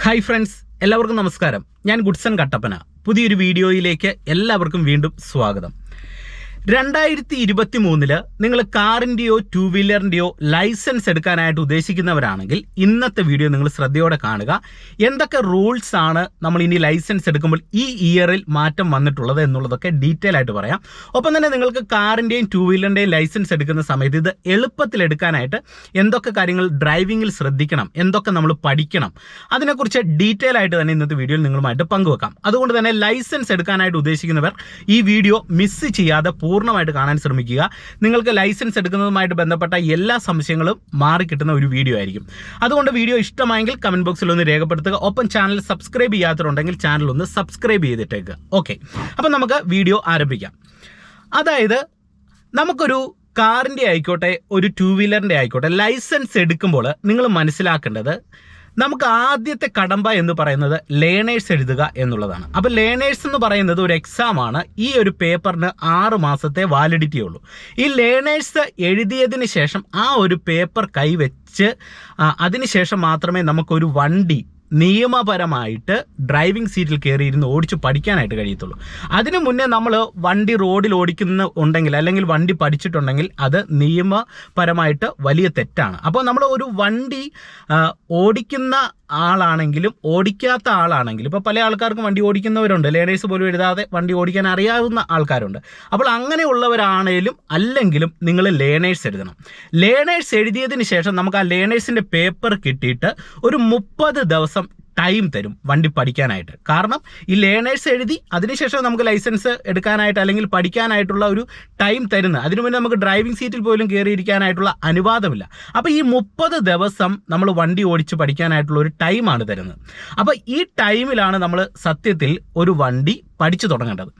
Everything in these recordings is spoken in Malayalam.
ഹായ് ഫ്രണ്ട്സ്, എല്ലാവർക്കും നമസ്കാരം. ഞാൻ ഗുഡ്സൺ കട്ടപ്പന. പുതിയൊരു വീഡിയോയിലേക്ക് എല്ലാവർക്കും വീണ്ടും സ്വാഗതം. 2023 നിങ്ങൾ കാറിൻ്റെയോ ടൂ വീലറിൻ്റെയോ ലൈസൻസ് എടുക്കാനായിട്ട് ഉദ്ദേശിക്കുന്നവരാണെങ്കിൽ ഇന്നത്തെ വീഡിയോ നിങ്ങൾ ശ്രദ്ധയോടെ കാണുക. എന്തൊക്കെ റൂൾസ് ആണ് നമ്മൾ ഇനി ലൈസൻസ് എടുക്കുമ്പോൾ ഈ ഇയറിൽ മാറ്റം വന്നിട്ടുള്ളത് എന്നുള്ളതൊക്കെ ഡീറ്റെയിൽ ആയിട്ട് പറയാം. ഒപ്പം തന്നെ നിങ്ങൾക്ക് കാറിൻ്റെയും ടൂ വീലറിൻ്റെയും ലൈസൻസ് എടുക്കുന്ന സമയത്ത് ഇത് എളുപ്പത്തിൽ എടുക്കാനായിട്ട് എന്തൊക്കെ കാര്യങ്ങൾ ഡ്രൈവിങ്ങിൽ ശ്രദ്ധിക്കണം, എന്തൊക്കെ നമ്മൾ പഠിക്കണം, അതിനെക്കുറിച്ച് ഡീറ്റെയിൽ ആയിട്ട് തന്നെ ഇന്നത്തെ വീഡിയോയിൽ നിങ്ങളുമായിട്ട് പങ്കുവെക്കാം. അതുകൊണ്ട് തന്നെ ലൈസൻസ് എടുക്കാനായിട്ട് ഉദ്ദേശിക്കുന്നവർ ഈ വീഡിയോ മിസ് ചെയ്യാതെ പൂർണ്ണമായിട്ട് കാണാൻ ശ്രമിക്കുക. നിങ്ങൾക്ക് ലൈസൻസ് എടുക്കുന്നതുമായിട്ട് ബന്ധപ്പെട്ട എല്ലാ സംശയങ്ങളും മാറിക്കിട്ടുന്ന ഒരു വീഡിയോ ആയിരിക്കും. അതുകൊണ്ട് വീഡിയോ ഇഷ്ടമായെങ്കിൽ കമന്റ് ബോക്സിൽ ഒന്ന് രേഖപ്പെടുത്തുക. ഒപ്പം ചാനൽ സബ്സ്ക്രൈബ് ചെയ്യാത്തവരുണ്ടെങ്കിൽ ചാനൽ ഒന്ന് സബ്സ്ക്രൈബ് ചെയ്തിട്ടേക്കുക. ഓക്കെ, അപ്പം നമുക്ക് വീഡിയോ ആരംഭിക്കാം. അതായത് നമുക്കൊരു കാറിൻ്റെ ആയിക്കോട്ടെ ഒരു ടൂ വീലറിൻ്റെ ആയിക്കോട്ടെ ലൈസൻസ് എടുക്കുമ്പോൾ നിങ്ങൾ മനസ്സിലാക്കേണ്ടത് നമുക്ക് ആദ്യത്തെ കടമ്പ എന്ന് പറയുന്നത് ലേണേഴ്സ് എഴുതുക എന്നുള്ളതാണ്. അപ്പോൾ ലേണേഴ്സ് എന്ന് പറയുന്നത് ഒരു എക്സാമാണ്. ഈ ഒരു പേപ്പറിന് 6 മാസത്തെ വാലിഡിറ്റി ഉള്ളൂ. ഈ ലേണേഴ്സ് എഴുതിയതിന് ശേഷം ആ ഒരു പേപ്പർ കൈവച്ച് അതിനുശേഷം മാത്രമേ നമുക്കൊരു വണ്ടി നിയമപരമായിട്ട് ഡ്രൈവിംഗ് സീറ്റിൽ കയറിയിരുന്ന് ഓടിച്ച് പഠിക്കാനായിട്ട് കഴിയത്തുള്ളൂ. അതിനു മുന്നേ നമ്മൾ വണ്ടി റോഡിൽ ഉണ്ടെങ്കിൽ അല്ലെങ്കിൽ വണ്ടി പഠിച്ചിട്ടുണ്ടെങ്കിൽ അത് നിയമപരമായിട്ട് വലിയ തെറ്റാണ്. അപ്പോൾ നമ്മൾ ഒരു വണ്ടി ഓടിക്കുന്ന ആളാണെങ്കിലും ഓടിക്കാത്ത ആളാണെങ്കിലും, ഇപ്പോൾ പല ആൾക്കാർക്കും വണ്ടി ഓടിക്കുന്നവരുണ്ട്, ലേണേഴ്സ് പോലും എഴുതാതെ വണ്ടി ഓടിക്കാൻ അറിയാവുന്ന ആൾക്കാരുണ്ട്. അപ്പോൾ അങ്ങനെയുള്ളവരാണേലും അല്ലെങ്കിലും നിങ്ങൾ ലേണേഴ്സ് എഴുതണം. ലേണേഴ്സ് എഴുതിയതിന് ശേഷം നമുക്ക് ആ ലേണേഴ്സിൻ്റെ പേപ്പർ കിട്ടിയിട്ട് ഒരു 30 ദിവസം ടൈം തരും വണ്ടി പഠിക്കാനായിട്ട്. കാരണം ഈ ലേണേഴ്സ് എഴുതി അതിനുശേഷം നമുക്ക് ലൈസൻസ് എടുക്കാനായിട്ട് അല്ലെങ്കിൽ പഠിക്കാനായിട്ടുള്ള ഒരു ടൈം തരുന്നത്. അതിനു മുന്നേ നമുക്ക് ഡ്രൈവിംഗ് സീറ്റിൽ പോലും കയറിയിരിക്കാനായിട്ടുള്ള അനുവാദമില്ല. അപ്പോൾ ഈ 30 ദിവസം നമ്മൾ വണ്ടി ഓടിച്ച് പഠിക്കാനായിട്ടുള്ള ഒരു ടൈമാണ് തരുന്നത്. അപ്പോൾ ഈ ടൈമിലാണ് നമ്മൾ സത്യത്തിൽ ഒരു വണ്ടി പഠിച്ചു തുടങ്ങേണ്ടത്.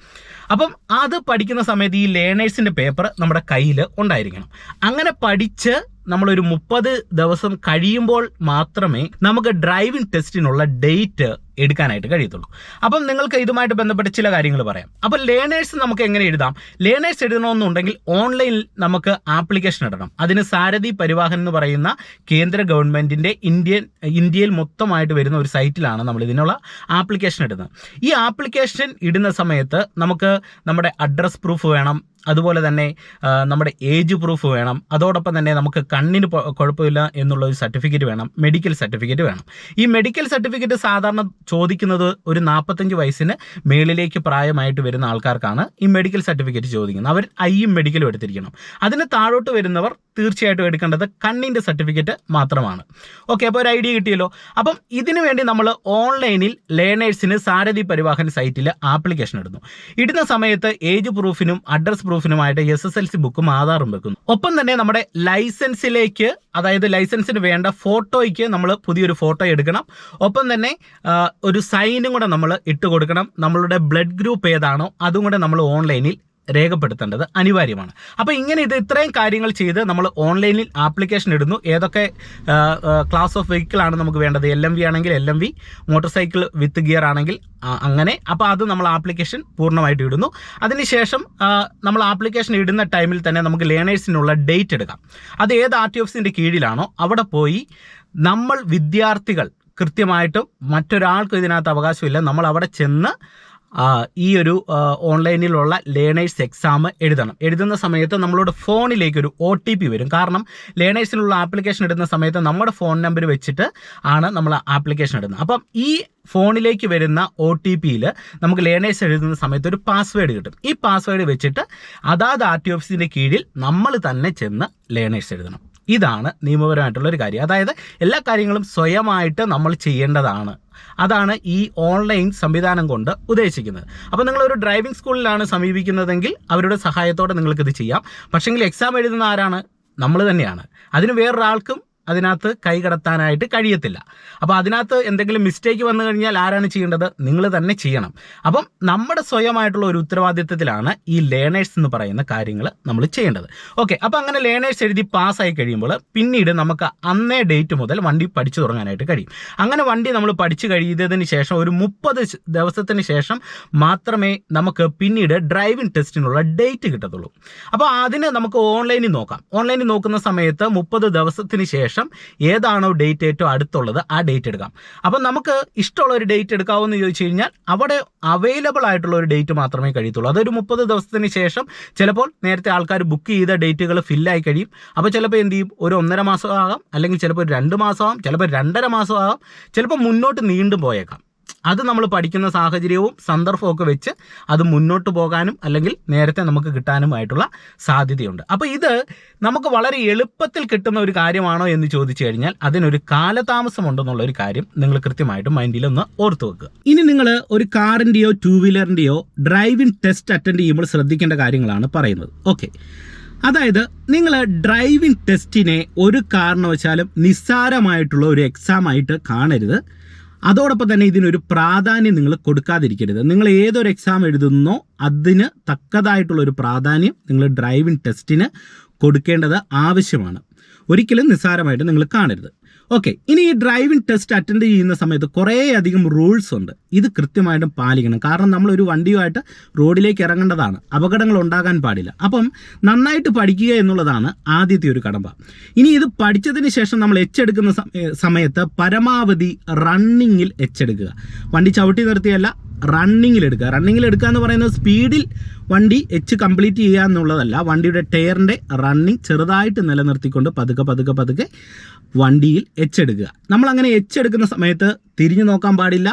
അപ്പം അത് പഠിക്കുന്ന സമയത്ത് ഈ ലേണേഴ്സിൻ്റെ പേപ്പർ നമ്മുടെ കയ്യിൽ ഉണ്ടായിരിക്കണം. അങ്ങനെ പഠിച്ച് നമ്മളൊരു 30 ദിവസം കഴിയുമ്പോൾ മാത്രമേ നമുക്ക് ഡ്രൈവിംഗ് ടെസ്റ്റിനുള്ള ഡേറ്റ് എടുക്കാനായിട്ട് കഴിയത്തുള്ളൂ. അപ്പം നിങ്ങൾക്ക് ഇതുമായിട്ട് ബന്ധപ്പെട്ട ചില കാര്യങ്ങൾ പറയാം. അപ്പം ലേണേഴ്സ് നമുക്ക് എങ്ങനെ എഴുതാം? ലേണേഴ്സ് എഴുതണമെന്നുണ്ടെങ്കിൽ ഓൺലൈനിൽ നമുക്ക് ആപ്ലിക്കേഷൻ ഇടണം. അതിന് സാരഥി പരിവാഹൻ എന്ന് പറയുന്ന കേന്ദ്ര ഗവൺമെൻറ്റിൻ്റെ ഇന്ത്യയിൽ മൊത്തമായിട്ട് വരുന്ന ഒരു സൈറ്റിലാണ് നമ്മൾ ഇതിനുള്ള ആപ്ലിക്കേഷൻ ഇടുന്നത്. ഈ ആപ്ലിക്കേഷൻ ഇടുന്ന സമയത്ത് നമുക്ക് നമ്മുടെ അഡ്രസ് പ്രൂഫ് വേണം, അതുപോലെ തന്നെ നമ്മുടെ ഏജ് പ്രൂഫ് വേണം, അതോടൊപ്പം തന്നെ നമുക്ക് കണ്ണിന് കുഴപ്പമില്ല എന്നുള്ള ഒരു സർട്ടിഫിക്കറ്റ് വേണം, മെഡിക്കൽ സർട്ടിഫിക്കറ്റ് വേണം. ഈ മെഡിക്കൽ സർട്ടിഫിക്കറ്റ് സാധാരണ ചോദിക്കുന്നത് ഒരു 45 വയസ്സിന് മേളിലേക്ക് പ്രായമായിട്ട് വരുന്ന ആൾക്കാർക്കാണ് ഈ മെഡിക്കൽ സർട്ടിഫിക്കറ്റ് ചോദിക്കുന്നത്. അവർ ഐയും മെഡിക്കലും എടുത്തിരിക്കണം. അതിന് താഴോട്ട് വരുന്നവർ തീർച്ചയായിട്ടും എടുക്കേണ്ടത് കണ്ണിൻ്റെ സർട്ടിഫിക്കറ്റ് മാത്രമാണ്. ഓക്കെ, അപ്പോൾ ഒരു ഐഡിയ കിട്ടിയല്ലോ. അപ്പം ഇതിനു വേണ്ടി നമ്മൾ ഓൺലൈനിൽ ലേണേഴ്സിന് സാരഥി പരിവാഹൻ സൈറ്റിൽ ആപ്ലിക്കേഷൻ ഇടുന്നു. ഇടുന്ന സമയത്ത് ഏജ് പ്രൂഫിനും അഡ്രസ് പ്രൂഫിനുമായിട്ട് SSLC ബുക്കും ആധാറും വെക്കുന്നു. ഒപ്പം തന്നെ നമ്മുടെ ലൈസൻസിലേക്ക്, അതായത് ലൈസൻസിന് വേണ്ട ഫോട്ടോയ്ക്ക് നമ്മൾ പുതിയൊരു ഫോട്ടോ എടുക്കണം. ഒപ്പം തന്നെ ഒരു സൈനും കൂടെ നമ്മൾ ഇട്ട് കൊടുക്കണം. നമ്മളുടെ ബ്ലഡ് ഗ്രൂപ്പ് ഏതാണോ അതും കൂടെ നമ്മൾ ഓൺലൈനിൽ രേഖപ്പെടുത്തേണ്ടത് അനിവാര്യമാണ്. അപ്പോൾ ഇങ്ങനെ ഇത്രയും കാര്യങ്ങൾ ചെയ്ത് നമ്മൾ ഓൺലൈനിൽ ആപ്ലിക്കേഷൻ ഇടുന്നു. ഏതൊക്കെ ക്ലാസ് ഓഫ് വെഹിക്കിൾ ആണ് നമുക്ക് വേണ്ടത്? LMV ആണെങ്കിൽ LMV, motor cycle with gear ആണെങ്കിൽ അങ്ങനെ. അപ്പോൾ അത് നമ്മൾ ആപ്ലിക്കേഷൻ പൂർണ്ണമായിട്ട് ഇടുന്നു. അതിനുശേഷം നമ്മൾ ആപ്ലിക്കേഷൻ ഇടുന്ന ടൈമിൽ തന്നെ നമുക്ക് ലേണേഴ്സിനുള്ള ഡേറ്റ് എടുക്കാം. അത് ഏത് RT ഓഫീസിൻ്റെ കീഴിലാണോ അവിടെ പോയി നമ്മൾ വിദ്യാർത്ഥികൾ കൃത്യമായിട്ടും മറ്റൊരാൾക്കും ഇതിനകത്ത് അവകാശമില്ല, നമ്മൾ അവിടെ ചെന്ന് ഈ ഒരു ഓൺലൈനിലുള്ള ലേണേഴ്സ് എക്സാം എഴുതണം. എഴുതുന്ന സമയത്ത് നമ്മളോട് ഫോണിലേക്കൊരു OTP വരും. കാരണം ലേണേഴ്സിനുള്ള ആപ്ലിക്കേഷൻ ഇടുന്ന സമയത്ത് നമ്മുടെ ഫോൺ നമ്പർ വെച്ചിട്ട് ആണ് നമ്മൾ ആപ്ലിക്കേഷൻ ഇടുന്നത്. അപ്പം ഈ ഫോണിലേക്ക് വരുന്ന OTPയിൽ നമുക്ക് ലേണേഴ്സ് എഴുതുന്ന സമയത്ത് ഒരു പാസ്വേഡ് കിട്ടും. ഈ പാസ്വേഡ് വെച്ചിട്ട് അതാത് RT ഓഫീസിൻ്റെ കീഴിൽ നമ്മൾ തന്നെ ചെന്ന് ലേണേഴ്സ് എഴുതണം. ഇതാണ് നിയമപരമായിട്ടുള്ളൊരു കാര്യം. അതായത് എല്ലാ കാര്യങ്ങളും സ്വയമായിട്ട് നമ്മൾ ചെയ്യേണ്ടതാണ്. അതാണ് ഈ ഓൺലൈൻ സംവിധാനം കൊണ്ട് ഉദ്ദേശിക്കുന്നത്. അപ്പോൾ നിങ്ങളൊരു ഡ്രൈവിംഗ് സ്കൂളിലാണ് സമീപിക്കുന്നതെങ്കിൽ അവരുടെ സഹായത്തോടെ നിങ്ങൾക്കിത് ചെയ്യാം. പക്ഷേങ്കിൽ എക്സാം എഴുതുന്ന ആരാണ്? നമ്മൾ തന്നെയാണ്. അതിന് വേറൊരാൾക്കും അതിനകത്ത് കൈകടത്താനായിട്ട് കഴിയത്തില്ല. അപ്പോൾ അതിനകത്ത് എന്തെങ്കിലും മിസ്റ്റേക്ക് വന്നു കഴിഞ്ഞാൽ ആരാണ് ചെയ്യേണ്ടത്? നിങ്ങൾ തന്നെ ചെയ്യണം. അപ്പം നമ്മുടെ സ്വയമായിട്ടുള്ള ഒരു ഉത്തരവാദിത്വത്തിലാണ് ഈ ലേണേഴ്സ് എന്ന് പറയുന്ന കാര്യങ്ങൾ നമ്മൾ ചെയ്യേണ്ടത്. ഓക്കെ, അപ്പോൾ അങ്ങനെ ലേണേഴ്സ് എഴുതി പാസ്സായി കഴിയുമ്പോൾ പിന്നീട് നമുക്ക് അന്നേ ഡേറ്റ് മുതൽ വണ്ടി പഠിച്ചു തുടങ്ങാനായിട്ട് കഴിയും. അങ്ങനെ വണ്ടി നമ്മൾ പഠിച്ചു കഴിയുന്നതിന് ശേഷം ഒരു 30 ദിവസത്തിന് ശേഷം മാത്രമേ നമുക്ക് പിന്നീട് ഡ്രൈവിംഗ് ടെസ്റ്റിനുള്ള ഡേറ്റ് കിട്ടത്തുള്ളൂ. അപ്പോൾ അതിന് നമുക്ക് ഓൺലൈനിൽ നോക്കാം. ഓൺലൈനിൽ നോക്കുന്ന സമയത്ത് 30 ദിവസത്തിന് ശേഷം ശേഷം ഏതാണോ ഡേറ്റ് ഏറ്റവും അടുത്തുള്ളത് ആ ഡേറ്റ് എടുക്കാം. അപ്പം നമുക്ക് ഇഷ്ടമുള്ള ഒരു ഡേറ്റ് എടുക്കാമെന്ന് ചോദിച്ചു കഴിഞ്ഞാൽ അവിടെ അവൈലബിൾ ആയിട്ടുള്ള ഒരു ഡേറ്റ് മാത്രമേ കഴിയത്തുള്ളൂ. അതൊരു 30 ദിവസത്തിന് ശേഷം ചിലപ്പോൾ നേരത്തെ ആൾക്കാർ ബുക്ക് ചെയ്ത ഡേറ്റുകൾ ഫില്ലായി കഴിയും. അപ്പോൾ ചിലപ്പോൾ എന്ത് ചെയ്യും, ഒരു 1.5 മാസം ആകാം, അല്ലെങ്കിൽ ചിലപ്പോൾ 2 മാസമാകാം, ചിലപ്പോൾ 2.5 മാസം ആകാം, ചിലപ്പോൾ മുന്നോട്ട് നീണ്ടും പോയേക്കാം. അത് നമ്മൾ പഠിക്കുന്ന സാഹചര്യവും സന്ദർഭവും ഒക്കെ വെച്ച് അത് മുന്നോട്ട് പോകാനും അല്ലെങ്കിൽ നേരത്തെ നമുക്ക് കിട്ടാനുമായിട്ടുള്ള സാധ്യതയുണ്ട്. അപ്പോൾ ഇത് നമുക്ക് വളരെ എളുപ്പത്തിൽ കിട്ടുന്ന ഒരു കാര്യമാണോ എന്ന് ചോദിച്ചു കഴിഞ്ഞാൽ അതിനൊരു കാലതാമസം ഉണ്ടെന്നുള്ള ഒരു കാര്യം നിങ്ങൾ കൃത്യമായിട്ടും മൈൻഡിൽ ഒന്ന് ഓർത്തു വെക്കുക. ഇനി നിങ്ങൾ ഒരു കാറിൻ്റെയോ 2 വീലറിൻ്റെയോ ഡ്രൈവിംഗ് ടെസ്റ്റ് അറ്റൻഡ് ചെയ്യുമ്പോൾ ശ്രദ്ധിക്കേണ്ട കാര്യങ്ങളാണ് പറയുന്നത്. ഓക്കെ, അതായത് നിങ്ങൾ ഡ്രൈവിംഗ് ടെസ്റ്റിനെ ഒരു കാരണവശാലും നിസ്സാരമായിട്ടുള്ള ഒരു എക്സാം ആയിട്ട് കാണരുത്. അതോടൊപ്പം തന്നെ ഇതിനൊരു പ്രാധാന്യം നിങ്ങൾ കൊടുക്കാതിരിക്കരുത്. നിങ്ങൾ ഏതൊരു എക്സാം എഴുതുന്നോ അതിന് തക്കതായിട്ടുള്ളൊരു പ്രാധാന്യം നിങ്ങൾ ഡ്രൈവിംഗ് ടെസ്റ്റിന് കൊടുക്കേണ്ടത് ആവശ്യമാണ്. ഒരിക്കലും നിസ്സാരമായിട്ട് നിങ്ങൾ കാണരുത്. ഓക്കെ, ഇനി ഈ ഡ്രൈവിംഗ് ടെസ്റ്റ് അറ്റൻഡ് ചെയ്യുന്ന സമയത്ത് കുറേയധികം റൂൾസ് ഉണ്ട്. ഇത് കൃത്യമായിട്ടും പാലിക്കണം. കാരണം നമ്മളൊരു വണ്ടിയുമായിട്ട് റോഡിലേക്ക് ഇറങ്ങേണ്ടതാണ്, അപകടങ്ങൾ ഉണ്ടാകാൻ പാടില്ല. അപ്പം നന്നായിട്ട് പഠിക്കുക എന്നുള്ളതാണ് ആദ്യത്തെ ഒരു കടമ്പ. ഇനി ഇത് പഠിച്ചതിന് ശേഷം നമ്മൾ എച്ചെടുക്കുന്ന സമയത്ത് പരമാവധി റണ്ണിങ്ങിൽ എച്ചെടുക്കുക. വണ്ടി ചവിട്ടി നിർത്തിയല്ല, റണ്ണിങ്ങിൽ എടുക്കുക. റണ്ണിങ്ങിൽ എടുക്കുക എന്ന് പറയുന്നത് സ്പീഡിൽ വണ്ടി കംപ്ലീറ്റ് ചെയ്യുക എന്നുള്ളതല്ല. വണ്ടിയുടെ ടയറിൻ്റെ റണ്ണിങ് ചെറുതായിട്ട് നിലനിർത്തിക്കൊണ്ട് പതുക്കെ വണ്ടിയിൽ എച്ചെടുക്കുക. നമ്മളങ്ങനെ എച്ചെടുക്കുന്ന സമയത്ത് തിരിഞ്ഞു നോക്കാൻ പാടില്ല,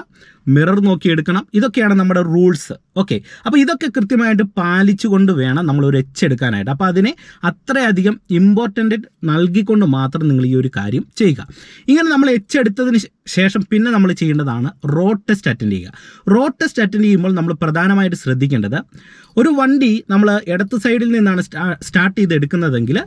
മിറർ നോക്കി എടുക്കണം. ഇതൊക്കെയാണ് നമ്മുടെ റൂൾസ്. ഓക്കെ, അപ്പോൾ ഇതൊക്കെ കൃത്യമായിട്ട് പാലിച്ചുകൊണ്ട് വേണം നമ്മൾ ഒരു എച്ചെടുക്കാനായിട്ട്. അപ്പോൾ അതിനെ അത്രയധികം ഇമ്പോർട്ടൻ്റ് നൽകിക്കൊണ്ട് മാത്രം നിങ്ങൾ ഈ ഒരു കാര്യം ചെയ്യുക. ഇങ്ങനെ നമ്മൾ എച്ചെടുത്തതിന് ശേഷം പിന്നെ നമ്മൾ ചെയ്യേണ്ടതാണ് റോഡ് ടെസ്റ്റ് അറ്റൻഡ് ചെയ്യുക. റോഡ് ടെസ്റ്റ് അറ്റൻഡ് ചെയ്യുമ്പോൾ നമ്മൾ പ്രധാനമായിട്ട് ശ്രദ്ധിക്കേണ്ടത്, ഒരു വണ്ടി നമ്മൾ ഇടത്ത് സൈഡിൽ നിന്നാണ് സ്റ്റാർട്ട് ചെയ്ത് എടുക്കുന്നതെങ്കിൽ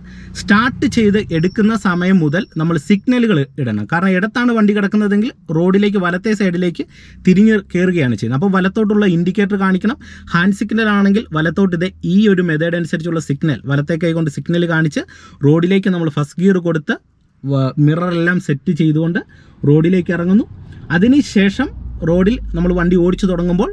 സ്റ്റാർട്ട് ചെയ്ത് എടുക്കുന്ന സമയം മുതൽ നമ്മൾ സിഗ്നലുകൾ ഇടണം. കാരണം ഇടത്താണ് വണ്ടി കിടക്കുന്നതെങ്കിൽ റോഡിലേക്ക് വലത്തെ സൈഡിലേക്ക് തിരിഞ്ഞ് കയറുകയാണ് ചെയ്യുന്നത്. അപ്പോൾ വലത്തോട്ടുള്ള ഇൻഡിക്കേറ്റർ കാണിക്കണം. ഹാൻഡ് സിഗ്നൽ ആണെങ്കിൽ വലത്തോട്ട് ഇത് ഈ ഒരു മെത്തേഡ് അനുസരിച്ചുള്ള സിഗ്നൽ വലത്തെ കൈ കൊണ്ട് സിഗ്നൽ കാണിച്ച് റോഡിലേക്ക് നമ്മൾ ഫസ്റ്റ് ഗിയർ കൊടുത്ത് മിററെല്ലാം സെറ്റ് ചെയ്തുകൊണ്ട് റോഡിലേക്ക് ഇറങ്ങുന്നു. അതിനുശേഷം റോഡിൽ നമ്മൾ വണ്ടി ഓടിച്ചു തുടങ്ങുമ്പോൾ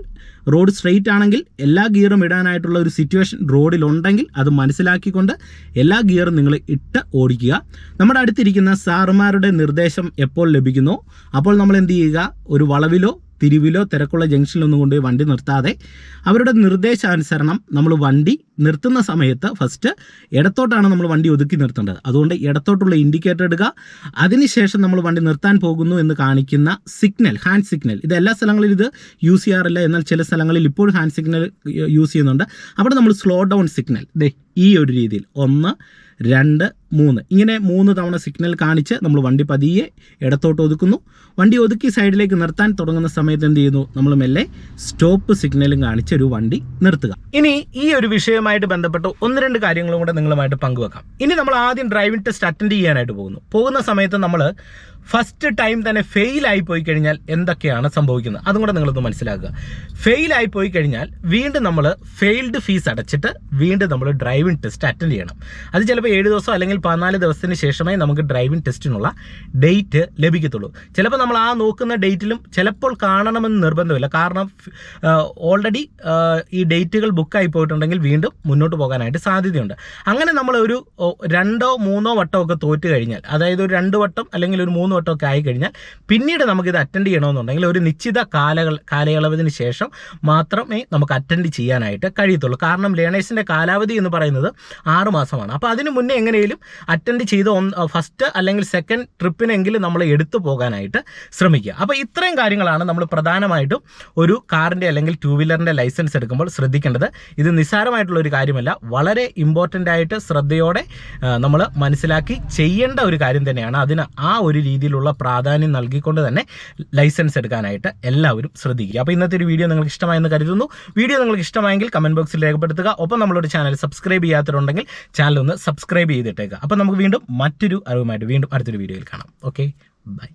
റോഡ് സ്ട്രെയിറ്റ് ആണെങ്കിൽ എല്ലാ ഗിയറും ഇടാനായിട്ടുള്ള ഒരു സിറ്റുവേഷൻ റോഡിലുണ്ടെങ്കിൽ അത് മനസ്സിലാക്കിക്കൊണ്ട് എല്ലാ ഗിയറും നിങ്ങൾ ഇട്ട് ഓടിക്കുക. നമ്മുടെ അടുത്തിരിക്കുന്ന സാറുമാരുടെ നിർദ്ദേശം എപ്പോൾ ലഭിക്കുന്നോ അപ്പോൾ നമ്മൾ എന്ത് ചെയ്യുക, ഒരു വളവിലോ തിരിവിലോ തിരക്കുള്ള ജംഗ്ഷനിലൊന്നും കൊണ്ടുപോയി വണ്ടി നിർത്താതെ അവരുടെ നിർദ്ദേശാനുസരണം നമ്മൾ വണ്ടി നിർത്തുന്ന സമയത്ത് ഫസ്റ്റ് ഇടത്തോട്ടാണ് നമ്മൾ വണ്ടി ഒതുക്കി നിർത്തേണ്ടത്. അതുകൊണ്ട് ഇടത്തോട്ടുള്ള ഇൻഡിക്കേറ്റർ ഇടുക. അതിനുശേഷം നമ്മൾ വണ്ടി നിർത്താൻ പോകുന്നു എന്ന് കാണിക്കുന്ന സിഗ്നൽ, ഹാൻഡ് സിഗ്നൽ, ഇത് എല്ലാ സ്ഥലങ്ങളിലും ഇത് യൂസ് ചെയ്യാറില്ല, എന്നാൽ ചില സ്ഥലങ്ങളിൽ ഇപ്പോൾ ഹാൻഡ് സിഗ്നൽ യൂസ് ചെയ്യുന്നുണ്ട്. അവിടെ നമ്മൾ സ്ലോ ഡൗൺ സിഗ്നൽ ഈ ഒരു രീതിയിൽ 1, 2, 3 ഇങ്ങനെ 3 തവണ സിഗ്നൽ കാണിച്ച് നമ്മൾ വണ്ടി പതിയെ ഇടത്തോട്ട് ഒതുക്കുന്നു. വണ്ടി ഒതുക്കി സൈഡിലേക്ക് നിർത്താൻ തുടങ്ങുന്ന സമയത്ത് എന്ത് ചെയ്യുന്നു, നമ്മൾ മെല്ലെ സ്റ്റോപ്പ് സിഗ്നലും കാണിച്ച് ഒരു വണ്ടി നിർത്തുക. ഇനി ഈ ഒരു വിഷയവുമായിട്ട് ബന്ധപ്പെട്ട് 1-2 കാര്യങ്ങളും കൂടെ നിങ്ങളുമായിട്ട് പങ്കുവെക്കാം. ഇനി നമ്മൾ ആദ്യം ഡ്രൈവിംഗ് ടെസ്റ്റ് അറ്റൻഡ് ചെയ്യാനായിട്ട് പോകുന്ന സമയത്ത് നമ്മൾ ഫസ്റ്റ് ടൈം തന്നെ ഫെയിലായി പോയി കഴിഞ്ഞാൽ എന്തൊക്കെയാണ് സംഭവിക്കുന്നത് അതും കൂടെ നിങ്ങളൊന്ന് മനസ്സിലാക്കുക. ഫെയിലായി പോയി കഴിഞ്ഞാൽ വീണ്ടും നമ്മൾ ഫെയിൽഡ് ഫീസ് അടച്ചിട്ട് വീണ്ടും നമ്മൾ ഡ്രൈവിംഗ് ടെസ്റ്റ് അറ്റൻഡ് ചെയ്യണം. അത് ചിലപ്പോൾ 7 ദിവസം അല്ലെങ്കിൽ 14 ദിവസത്തിന് ശേഷമേ നമുക്ക് ഡ്രൈവിംഗ് ടെസ്റ്റിനുള്ള ഡേറ്റ് ലഭിക്കത്തുള്ളൂ. ചിലപ്പോൾ നമ്മൾ ആ നോക്കുന്ന ഡേറ്റിലും ചിലപ്പോൾ കാണണമെന്ന് നിർബന്ധമില്ല. കാരണം ഓൾറെഡി ഈ ഡേറ്റുകൾ ബുക്കായി പോയിട്ടുണ്ടെങ്കിൽ വീണ്ടും മുന്നോട്ട് പോകാനായിട്ട് സാധ്യതയുണ്ട്. അങ്ങനെ നമ്മൾ ഒരു 2 or 3 വട്ടമൊക്കെ തോറ്റ് കഴിഞ്ഞാൽ, അതായത് ഒരു 2 വട്ടം അല്ലെങ്കിൽ ഒരു 3 വട്ടമൊക്കെ ആയി കഴിഞ്ഞാൽ പിന്നീട് നമുക്കിത് അറ്റൻഡ് ചെയ്യണമെന്നുണ്ടെങ്കിൽ ഒരു നിശ്ചിത കാലയളവിന് ശേഷം മാത്രമേ നമുക്ക് അറ്റൻഡ് ചെയ്യാനായിട്ട് കഴിയത്തുള്ളൂ. കാരണം ലേണേഴ്സിൻ്റെ കാലാവധി എന്ന് പറയുന്നത് 6 മാസമാണ്. അപ്പോൾ അതിന് മുന്നേ എങ്ങനെയും അറ്റൻഡ് ചെയ്ത് ഫസ്റ്റ് അല്ലെങ്കിൽ സെക്കൻഡ് ട്രിപ്പിനെങ്കിലും നമ്മൾ എടുത്തു പോകാനായിട്ട് ശ്രമിക്കുക. അപ്പോൾ ഇത്രയും കാര്യങ്ങളാണ് നമ്മൾ പ്രധാനമായിട്ടും ഒരു കാറിൻ്റെ അല്ലെങ്കിൽ 2 വീലറിൻ്റെ ലൈസൻസ് എടുക്കുമ്പോൾ ശ്രദ്ധിക്കേണ്ടത്. ഇത് നിസ്സാരമായിട്ടുള്ള ഒരു കാര്യമല്ല, വളരെ ഇമ്പോർട്ടൻ്റ് ആയിട്ട് ശ്രദ്ധയോടെ നമ്മൾ മനസ്സിലാക്കി ചെയ്യേണ്ട ഒരു കാര്യം തന്നെയാണ്. അതിന് ആ ഒരു രീതിയിലുള്ള പ്രാധാന്യം നൽകിക്കൊണ്ട് തന്നെ ലൈസൻസ് എടുക്കാനായിട്ട് എല്ലാവരും ശ്രദ്ധിക്കുക. അപ്പോൾ ഇന്നത്തെ ഒരു വീഡിയോ നിങ്ങൾക്ക് ഇഷ്ടമായെന്ന് കരുതുന്നു. വീഡിയോ നിങ്ങൾക്ക് ഇഷ്ടമായെങ്കിൽ കമൻറ്റ് ബോക്സിൽ രേഖപ്പെടുത്തുക. ഒപ്പം നമ്മളൊരു ചാനൽ സബ്സ്ക്രൈബ് ചെയ്യാത്തവരുണ്ടെങ്കിൽ ചാനൽ ഒന്ന് സബ്സ്ക്രൈബ് ചെയ്തിട്ടേക്കുക. അപ്പോൾ നമുക്ക് വീണ്ടും മറ്റൊരു അറിവുമായിട്ട് വീണ്ടും അടുത്തൊരു വീഡിയോയിൽ കാണാം. Okay, by.